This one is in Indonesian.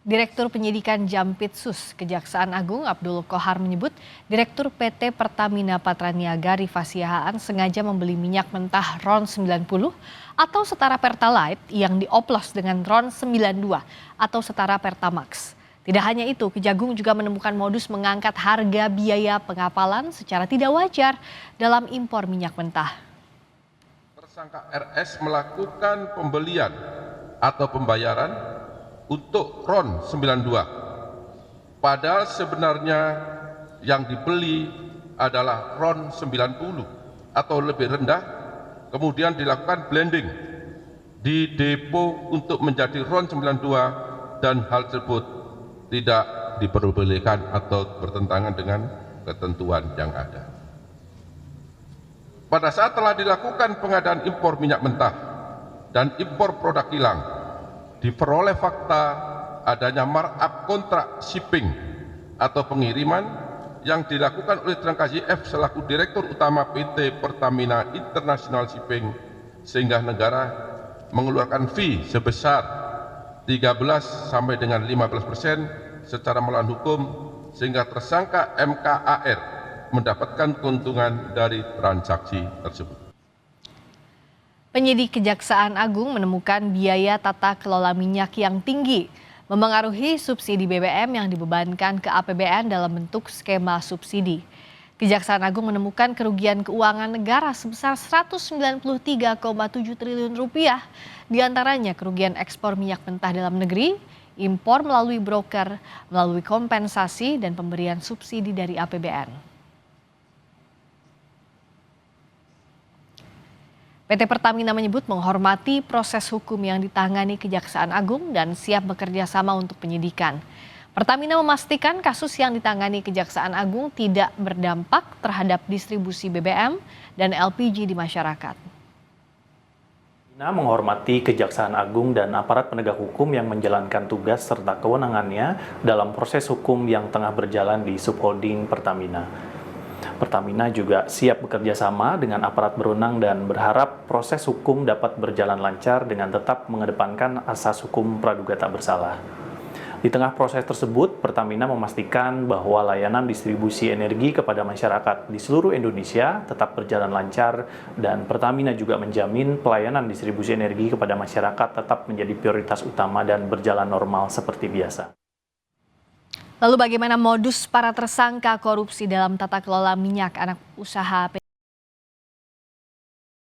Direktur Penyidikan Jampitsus Kejaksaan Agung Abdul Qohar menyebut Direktur PT Pertamina Patraniaga Rifa Siahaan sengaja membeli minyak mentah RON 90 atau setara Pertalite yang dioplos dengan RON 92 atau setara Pertamax. Tidak hanya itu, Kejagung juga menemukan modus mengangkat harga biaya pengapalan secara tidak wajar dalam impor minyak mentah. Tersangka RS melakukan pembelian atau pembayaran untuk RON 92, padahal sebenarnya yang dibeli adalah RON 90 atau lebih rendah, kemudian dilakukan blending di depo untuk menjadi RON 92 dan hal tersebut tidak diperbolehkan atau bertentangan dengan ketentuan yang ada. Pada saat telah dilakukan pengadaan impor minyak mentah dan impor produk kilang, diperoleh fakta adanya markup kontrak shipping atau pengiriman yang dilakukan oleh tersangka YF selaku Direktur Utama PT Pertamina International Shipping, sehingga negara mengeluarkan fee sebesar 13 sampai dengan 15% secara melawan hukum, sehingga tersangka MKAR mendapatkan keuntungan dari transaksi tersebut. Penyidik Kejaksaan Agung menemukan biaya tata kelola minyak yang tinggi memengaruhi subsidi BBM yang dibebankan ke APBN dalam bentuk skema subsidi. Kejaksaan Agung menemukan kerugian keuangan negara sebesar 193,7 triliun rupiah, diantaranya kerugian ekspor minyak mentah dalam negeri, impor melalui broker, melalui kompensasi dan pemberian subsidi dari APBN. PT Pertamina menyebut menghormati proses hukum yang ditangani Kejaksaan Agung dan siap bekerja sama untuk penyidikan. Pertamina memastikan kasus yang ditangani Kejaksaan Agung tidak berdampak terhadap distribusi BBM dan LPG di masyarakat. Pertamina menghormati Kejaksaan Agung dan aparat penegak hukum yang menjalankan tugas serta kewenangannya dalam proses hukum yang tengah berjalan di subholding Pertamina. Pertamina juga siap bekerja sama dengan aparat berwenang dan berharap proses hukum dapat berjalan lancar dengan tetap mengedepankan asas hukum praduga tak bersalah. Di tengah proses tersebut, Pertamina memastikan bahwa layanan distribusi energi kepada masyarakat di seluruh Indonesia tetap berjalan lancar, dan Pertamina juga menjamin pelayanan distribusi energi kepada masyarakat tetap menjadi prioritas utama dan berjalan normal seperti biasa. Lalu bagaimana modus para tersangka korupsi dalam tata kelola minyak anak usaha